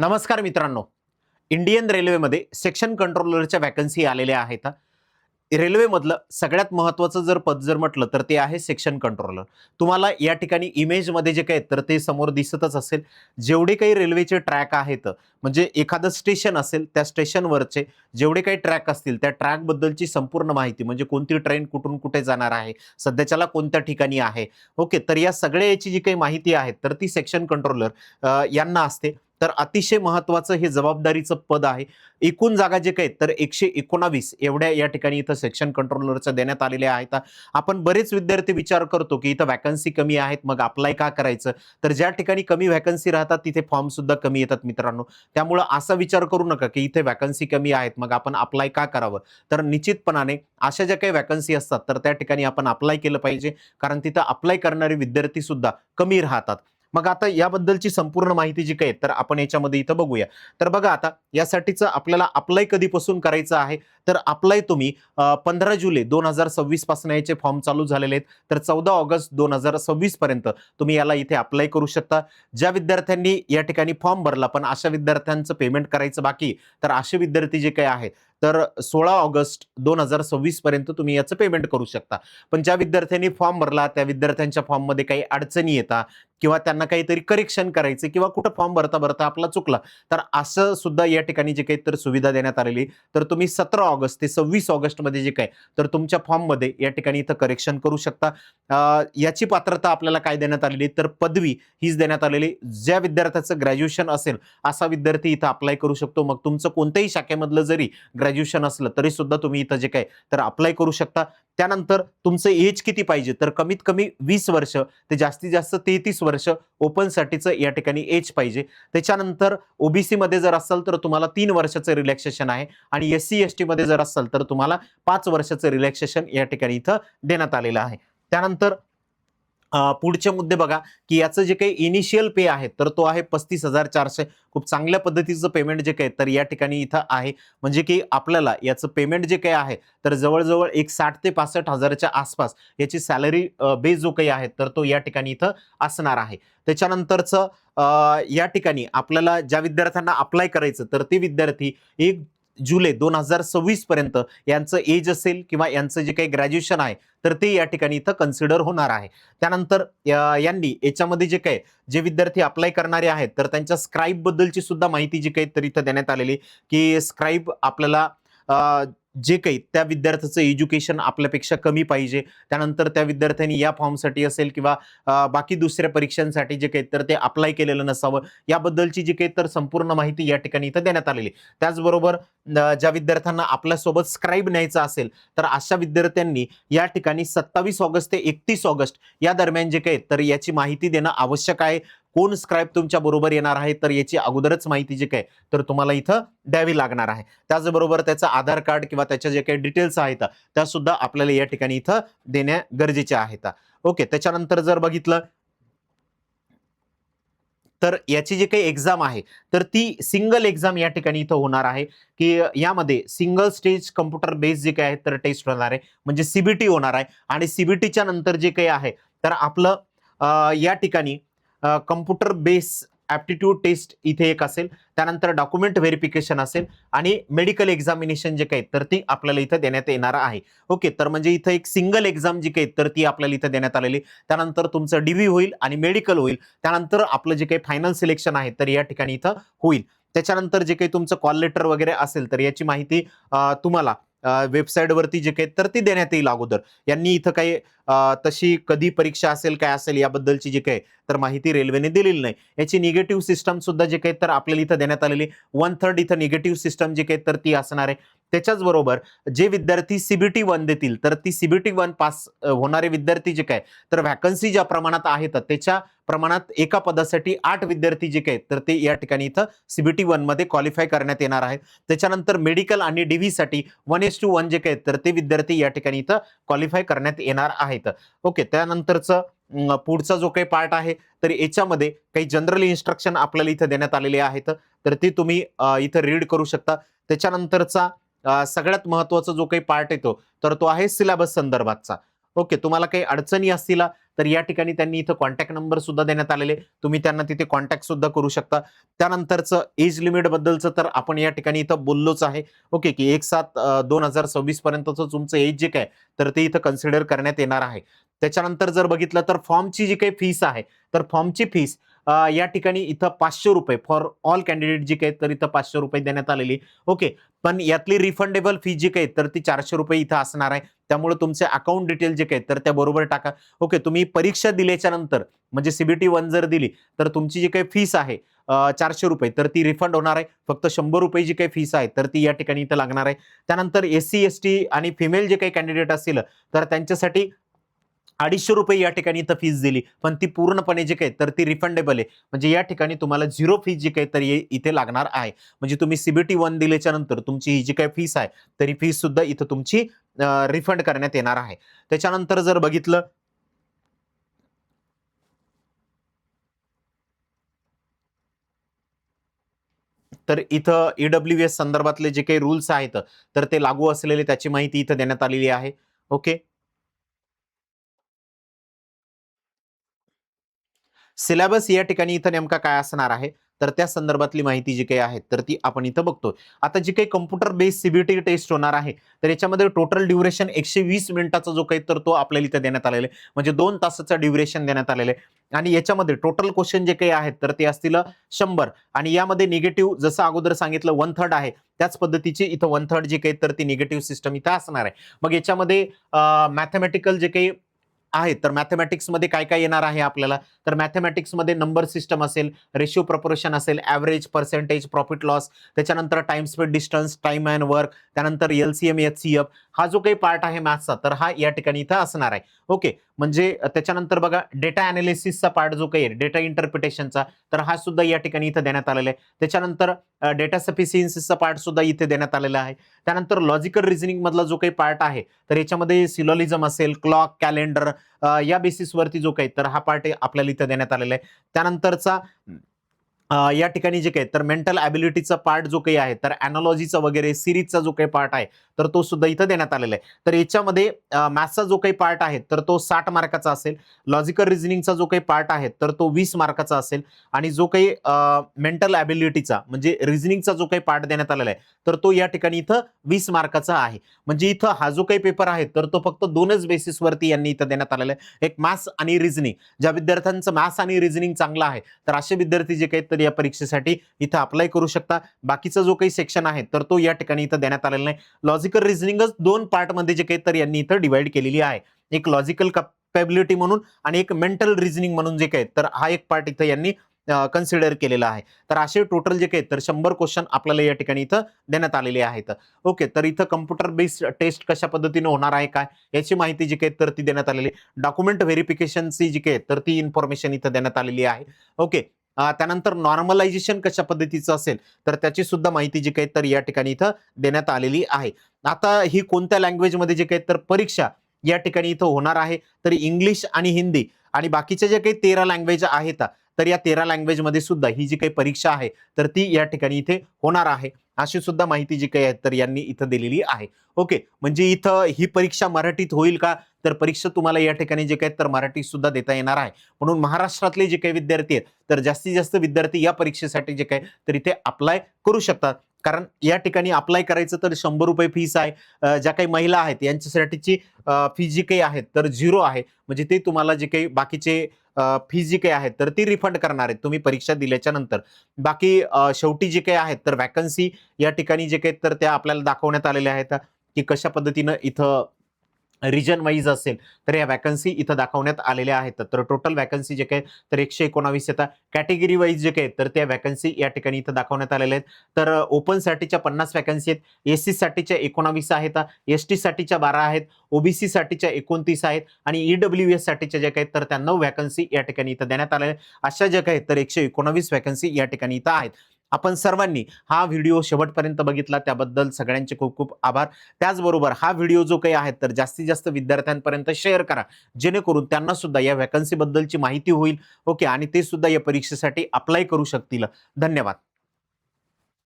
नमस्कार मित्रांनो. इंडियन रेल्वेमध्ये सेक्शन कंट्रोलरच्या वॅकन्सी आलेल्या आहेत. रेल्वेमधलं सगळ्यात महत्त्वाचं जर पद जर म्हटलं तर ते आहे सेक्शन कंट्रोलर. तुम्हाला या ठिकाणी इमेजमध्ये जे काही तर ते समोर दिसतच असेल. जेवढे काही रेल्वेचे ट्रॅक आहेत, म्हणजे एखादं स्टेशन असेल, त्या स्टेशनवरचे जेवढे काही ट्रॅक असतील, त्या ट्रॅकबद्दलची संपूर्ण माहिती, म्हणजे कोणती ट्रेन कुठून कुठे जाणार आहे, सध्याच्याला कोणत्या ठिकाणी आहे. ओके, तर या सगळ्या याची जी काही माहिती आहे तर ती सेक्शन कंट्रोलर यांना असते. तर अतिशय महत्त्वाचं हे जबाबदारीचं पद आहे. एकूण जागा जे काही तर 119 एवढ्या या ठिकाणी इथं सेक्शन कंट्रोलरच्या देण्यात आलेल्या आहेत. आपण बरेच विद्यार्थी विचार करतो की इथं वॅकन्सी कमी आहेत, मग अप्लाय का करायचं? तर ज्या ठिकाणी कमी वॅकन्सी राहतात तिथे फॉर्म सुद्धा कमी येतात मित्रांनो. त्यामुळं असा विचार करू नका की इथे वॅकन्सी कमी आहेत, मग आपण अप्लाय का करावं? तर निश्चितपणाने अशा ज्या काही वॅकन्सी असतात तर त्या ठिकाणी आपण अप्लाय केलं पाहिजे, कारण तिथं अप्लाय करणारे विद्यार्थी सुद्धा कमी राहतात. मग आता याबद्दलची संपूर्ण माहिती जी काही तर आपण याच्यामध्ये इथं बघूया. तर बघा, आता यासाठीचं आपल्याला अप्लाय कधीपासून करायचं आहे, तर अप्लाय तुम्ही 15 जुलै 2026 पासून याचे फॉर्म चालू झालेले आहेत. तर 14 ऑगस्ट 2026 पर्यंत तुम्ही याला इथे अप्लाय करू शकता. ज्या विद्यार्थ्यांनी या ठिकाणी फॉर्म भरला पण अशा विद्यार्थ्यांचं पेमेंट करायचं बाकी, तर असे विद्यार्थी जे काही आहेत तर 16 ऑगस्ट 2026 पर्यंत तुम्ही याचं पेमेंट करू शकता. पण ज्या विद्यार्थ्यांनी फॉर्म भरला त्या विद्यार्थ्यांच्या फॉर्ममध्ये काही अडचणी येतात किंवा त्यांना काहीतरी करेक्शन करायचे किंवा कुठं फॉर्म भरता भरता आपला चुकला, तर असं सुद्धा या ठिकाणी जे काही तर सुविधा देण्यात आलेली. तर तुम्ही 17 ऑगस्ट ते 26 ऑगस्ट मध्ये जे काय तर तुमच्या फॉर्म मध्ये या ठिकाणी इथं करेक्शन करू शकता. याची पात्रता आपल्याला काय देण्यात आलेली, तर पदवी हीच देण्यात आलेली. ज्या विद्यार्थ्याचं ग्रॅज्युएशन असेल असा विद्यार्थी इथं अप्लाय करू शकतो. मग तुमचं कोणत्याही शाखेमधलं जरी ग्रॅज्युएशन असलं तरी सुद्धा तुम्ही इथं जे काय तर अप्लाय करू शकता. त्यानंतर तुमचं एज किती पाहिजे, तर कमीत कमी 20 वर्ष ते जास्तीत जास्त 33 वर्ष ओपन साठीचं या ठिकाणी एज पाहिजे. त्याच्यानंतर ओबीसी मध्ये जर असाल तर तुम्हाला 3 वर्षाचं रिलॅक्सेशन आहे, आणि एससी एसटी मध्ये जर असाल तर तुम्हाला 5 वर्षाचं रिलॅक्सेशन या ठिकाणी इथं देण्यात आलेलं आहे. त्यानंतर पुढचे मुद्दे बघा, की याचं जे काही इनिशियल पे आहे तर तो आहे 35,400. खूप चांगल्या पद्धतीचं पेमेंट जे काही तर या ठिकाणी इथं आहे. म्हणजे की आपल्याला याचं पेमेंट जे काही आहे तर जवळजवळ एक 60 ते 65 हजाराच्या आसपास याची सॅलरी बेस जो काही आहे तर तो या ठिकाणी इथं असणार आहे. त्याच्यानंतरचं या ठिकाणी आपल्याला ज्या विद्यार्थ्यांना अप्लाय करायचं तर ते विद्यार्थी 1 जुलै 2026 पर्यंत यांचं एज असेल किंवा यांचं जे काही ग्रॅज्युएशन आहे तर ते या ठिकाणी इथं कन्सिडर होणार आहे. त्यानंतर यांनी याच्यामध्ये जे काही जे विद्यार्थी अप्लाय करणारे आहेत तर त्यांच्या स्क्राईब बद्दलची सुद्धा माहिती जी काही तर इथं देण्यात आलेली, की स्क्राईब आपल्याला जे काही त्या विद्यार्थ्याचं एज्युकेशन आपल्यापेक्षा कमी पाहिजे. त्यानंतर त्या विद्यार्थ्यांनी या फॉर्मसाठी असेल किंवा बाकी दुसऱ्या परीक्षांसाठी जे काही तर ते अप्लाय केलेलं नसावं, याबद्दलची जी काही तर संपूर्ण माहिती या ठिकाणी इथं देण्यात आलेली. त्याचबरोबर ज्या विद्यार्थ्यांना आपल्यासोबत स्क्राईब न्यायचा असेल तर अशा विद्यार्थ्यांनी या ठिकाणी 27 ऑगस्ट ते 31 ऑगस्ट या दरम्यान जे काही तर याची माहिती देणं आवश्यक आहे. कोण स्क्राईब तुमच्या बरोबर येणार आहे तर याची अगोदरच माहिती जे काही तर तुम्हाला इथं द्यावी लागणार आहे. त्याचबरोबर त्याचं आधार कार्ड किंवा त्याच्या जे काही डिटेल्स आहेत त्या सुद्धा आपल्याला या ठिकाणी इथं देण्या गरजेचे आहेत. ओके, त्याच्यानंतर जर बघितलं तर याची जी काही एक्झाम आहे तर ती सिंगल एक्झाम या ठिकाणी इथं होणार आहे, की यामध्ये सिंगल स्टेज कम्प्युटर बेस जे काही आहे तर टेस्ट होणार आहे, म्हणजे सीबीटी होणार आहे. आणि सीबीटीच्या नंतर जे काही आहे तर आपलं या ठिकाणी कम्प्युटर बेस ॲप्टिट्यूड टेस्ट इथे एक असेल. त्यानंतर डॉक्युमेंट व्हेरिफिकेशन असेल आणि मेडिकल एक्झामिनेशन जे काही तर ती आपल्याला इथं देण्यात येणार आहे. ओके, तर म्हणजे इथं एक सिंगल एक्झाम जी काही तर ती आपल्याला इथं देण्यात आलेली. त्यानंतर तुमचं डीव्ही होईल आणि मेडिकल होईल. त्यानंतर आपलं जे काही फायनल सिलेक्शन आहे तर या ठिकाणी इथं होईल. त्याच्यानंतर जे काही तुमचं कॉल लेटर वगैरे असेल तर याची माहिती तुम्हाला वेबसाईटवरती जे काही तर ती देण्यात येईल अगोदर. यांनी इथं काही तशी कधी परीक्षा असेल काय असेल याबद्दलची जी काही तर माहिती रेल्वेने दिलेली नाही. याची निगेटिव्ह सिस्टम सुद्धा जे काही तर आपल्याला इथं देण्यात आलेली 1/3 इथं निगेटिव्ह सिस्टम जे काही तर ती असणार आहे. त्याच्याच बरोबर जे विद्यार्थी सीबीटी 1 देतील तर ती सीबीटी 1 पास होणारे विद्यार्थी जे काय तर व्हॅकन्सी ज्या प्रमाणात आहेत त्याच्या प्रमाणात एका पदासाठी 8 विद्यार्थी जे काही तर ते या ठिकाणी इथं सीबीटी 1 मध्ये क्वालिफाय करण्यात येणार आहे. त्याच्यानंतर मेडिकल आणि डीव्ही साठी 1:1 जे काही तर ते विद्यार्थी या ठिकाणी इथं क्वालिफाय करण्यात येणार आहेत. ओके, त्यानंतरचं पुढचा जो काही पार्ट आहे तर याच्यामध्ये काही जनरल इन्स्ट्रक्शन आपल्याला इथं देण्यात आलेले आहेत, तर ते तुम्ही इथं रीड करू शकता. त्याच्यानंतरचा सगळ्यात महत्त्वाचा जो काही पार्ट येतो तर तो आहे सिलेबस संदर्भातचा. ओके, तुम्हाला काही अडचणी असतील तर या ठिकाणी त्यांनी इथं कॉन्टॅक्ट नंबर सुद्धा देण्यात आलेले, तुम्ही त्यांना तिथे कॉन्टॅक्ट सुद्धा करू शकता. त्यानंतरचं एज लिमिट बद्दलचं तर आपण या ठिकाणी इथं बोललोच आहे. ओके, की 1/7/2026 पर्यंतचं तुमचं एज जे काय तर ते इथं कन्सिडर करण्यात येणार आहे. त्याच्यानंतर जर बघितलं तर फॉर्मची जी काही फीस आहे, तर फॉर्मची फीस या ठिकाणी इथं ₹500 फॉर ऑल कॅन्डिडेट जी काही तर इथं ₹500 देण्यात आलेली. ओके, पण यातली रिफंडेबल फी जी काही तर ती ₹400 इथं असणार आहे. त्यामुळे तुमचे अकाउंट डिटेल जे काही तर त्या बरोबर टाका. ओके, तुम्ही परीक्षा दिल्याच्या नंतर म्हणजे सीबीटी 1 जर दिली तर तुमची जी काही फीस आहे ₹400 तर ती रिफंड होणार आहे. फक्त ₹100 जी काही फीस आहे तर ती या ठिकाणी इथं लागणार आहे. त्यानंतर एस-सी, एस-टी आणि फिमेल जे काही कॅन्डिडेट असतील तर त्यांच्यासाठी ₹250 या ठिकाणी इथं फीस दिली, पण ती पूर्णपणे जे काही तर ती रिफंडेबल आहे. म्हणजे या ठिकाणी तुम्हाला झिरो फीस जी काही तर इथे लागणार आहे. म्हणजे तुम्ही सीबीटी 1 दिल्याच्या नंतर तुमची ही जी काही फीस आहे, तरी फीस सुद्धा इथं तुमची रिफंड करण्यात येणार आहे. त्याच्यानंतर जर बघितलं तर इथं ई-डब्ल्यू-एस संदर्भातले जे काही रूल्स आहेत, तर ते लागू असलेले त्याची माहिती इथं देण्यात आलेली आहे. ओके. सिलेबस या ठिकाणी इथं नेमका काय असणार आहे, तर त्या संदर्भातली माहिती जी काही आहे, तर ती आपण इथं बघतो. आता जी काही कॉम्प्युटर बेस्ड सीबीटी टेस्ट होणार आहे, तर याच्यामध्ये टोटल ड्युरेशन 120 मिनिटाचा जो काही तर तो आपल्याला इथं देण्यात आलेला आहे. म्हणजे 2 तासाचा ड्युरेशन देण्यात आलेलं आहे. आणि याच्यामध्ये टोटल क्वेश्चन जे काही आहेत, तर ते असतील 100 आणि यामध्ये निगेटिव्ह जसं अगोदर सांगितलं 1/3 आहे. त्याच पद्धतीची इथं 1/3 जी काही तर ती निगेटिव्ह सिस्टम इथं असणार आहे. मग याच्यामध्ये मॅथेमॅटिकल जे काही आहेत. तर मॅथेमॅटिक्समध्ये काय-काय येणार आहे आपल्याला? तर मॅथेमॅटिक्समध्ये नंबर सिस्टम असेल, रेशिओ प्रपोर्शन असेल, एव्हरेज, पर्सेंटेज, प्रॉफिट लॉस, त्याच्यानंतर time speed distance, time and work, त्यानंतर एलसीएम, एचसीएफ हा जो काही पार्ट आहे मॅथ्सचा, तर हा या ठिकाणी इथं असणार आहे. ओके. म्हणजे त्याच्यानंतर बघा डेटा एनालिसिसचा पार्ट जो काही आहे, डेटा इंटरप्रिटेशनचा, तर हा सुद्धा या ठिकाणी इथं देण्यात आलेला आहे. त्याच्यानंतर डेटा सफिशियन्सीचा पार्ट सुद्धा इथे देण्यात आलेला आहे. त्यानंतर लॉजिकल रिझनिंग मधला जो काही पार्ट आहे, तर याच्यामध्ये सिलोलिझम असेल, क्लॉक, कॅलेंडर या बेसिसवरती जो काही तर हा पार्ट आपल्याला इथं देण्यात आलेला आहे. त्यानंतरचा या ठिकाणी जे काही तर मेंटल ॲबिलिटीचा पार्ट जो काही आहे, तर एनालॉजीचा वगैरे सीरीजचा जो काही पार्ट आहे, तर तो सुद्धा इथं देण्यात आलेला आहे. तर याच्यामध्ये मॅथ्सचा जो काही पार्ट आहे, तर तो 60 मार्काचा असेल. लॉजिकल रिझनिंगचा जो काही पार्ट आहे, तर तो 20 मार्काचा असेल आणि जो काही मेंटल ॲबिलिटीचा म्हणजे रिझनिंगचा जो काही पार्ट देण्यात आलेला आहे, तर तो या ठिकाणी इथं 20 मार्काचा आहे. म्हणजे इथं हा जो काही पेपर आहे, तर तो फक्त 2च बेसिसवरती यांनी इथं देण्यात आलेला आहे. एक मॅथ्स आणि रिझनिंग. ज्या विद्यार्थ्यांचं मॅथ्स आणि रिझनिंग चांगलं आहे, तर असे विद्यार्थी जे काही तर या परीक्षेसाठी इथं अप्लाय करू शकता. बाकीचा जो काही सेक्शन आहे, तर तो या ठिकाणी इथं देण्यात आलेला नाही. लॉजिकल रिझनिंगच 2 पार्टमध्ये जे काही तर यांनी इथं डिव्हाईड केलेली आहे. एक लॉजिकल कॅपॅबिलिटी म्हणून आणि एक मेंटल रिझनिंग म्हणून जे काही तर हा एक पार्ट इथं यांनी कन्सिडर केलेला आहे. तर असे टोटल जे काही तर 100 क्वेश्चन आपल्याला या ठिकाणी इथं देण्यात आलेले आहेत. ओके, तर इथं कॉम्प्युटर बेस्ड टेस्ट कशा पद्धतीने होणार आहे काय याची माहिती जी काही तर ती देण्यात आलेली आहे. डॉक्युमेंट व्हेरिफिकेशनची जी काही तर ती इन्फॉर्मेशन इथं देण्यात आलेली आहे. ओके. त्यानंतर नॉर्मलायझेशन कशा पद्धतीचं असेल, तर त्याची सुद्धा माहिती जी काही तर या ठिकाणी इथं देण्यात आलेली आहे. आता ही कोणत्या लँग्वेजमध्ये जे काही तर परीक्षा या ठिकाणी इथं होणार आहे, तर इंग्लिश आणि हिंदी आणि बाकीच्या ज्या काही 13 लँग्वेज आहेत, तर या 13 लँग्वेजमध्ये सुद्धा ही जी काही परीक्षा आहे, तर ती या ठिकाणी इथे होणार आहे. अशी सुद्धा माहिती जी काही आहे, तर यांनी इथं दिलेली आहे. ओके. म्हणजे इथं ही परीक्षा मराठीत होईल का? तर परीक्षा तुम्हाला या ठिकाणी जे काही तर मराठीत सुद्धा देता येणार आहे. म्हणून महाराष्ट्रातले जे काही विद्यार्थी आहेत, तर जास्तीत जास्त विद्यार्थी या परीक्षेसाठी जे काही तर इथे अप्लाय करू शकतात. कारण या ठिकाणी अप्लाय करायचं तर ₹100 फीस आहे. ज्या काही महिला आहेत यांच्यासाठीची फी जी काही आहे तर 0 आहे. म्हणजे ते तुम्हाला जे काही बाकीचे फी जी काही आहेत तर ती रिफंड करणार आहेत तुम्ही परीक्षा दिल्याच्या नंतर. बाकी शेवटी जे काही आहेत तर व्हॅकन्सी या ठिकाणी जे काही तर त्या आपल्याला दाखवण्यात आलेल्या आहेत, की कशा पद्धतीनं इथं रिजन वाईज असेल, तर या व्हॅकन्सी इथं दाखवण्यात आलेल्या आहेत. तर टोटल व्हॅकन्सी जे काही तर 119 येतात. कॅटेगरी वाईज जे काही तर त्या व्हॅकन्सी या ठिकाणी इथं दाखवण्यात आलेल्या आहेत. तर ओपनसाठीच्या 50 व्हॅकन्सी आहेत. एस-सी साठीच्या 19 आहेत. एस-टी साठीच्या 12 आहेत. ओ-बी-सी साठीच्या 29 आहेत आणि ई-डब्ल्यू-एस साठीच्या ज्या काही तर त्या 9 व्हॅकन्सी या ठिकाणी इथं देण्यात आलेल्या आहेत. अशा ज्या काही तर 119 व्हॅकन्सी या ठिकाणी इथं आहेत. आपण सर्वांनी हा व्हिडिओ शेवटपर्यंत बघितला त्याबद्दल सगळ्यांचे खूप खूप आभार. त्याचबरोबर हा व्हिडिओ जो काही आहे तर जास्तीत जास्त विद्यार्थ्यांपर्यंत शेअर करा. जेणेकरून त्यांना सुद्धा या व्हॅकन्सी बद्दलची माहिती होईल. ओके आणि ते सुद्धा या परीक्षेसाठी अप्लाय करू शकतील. धन्यवाद.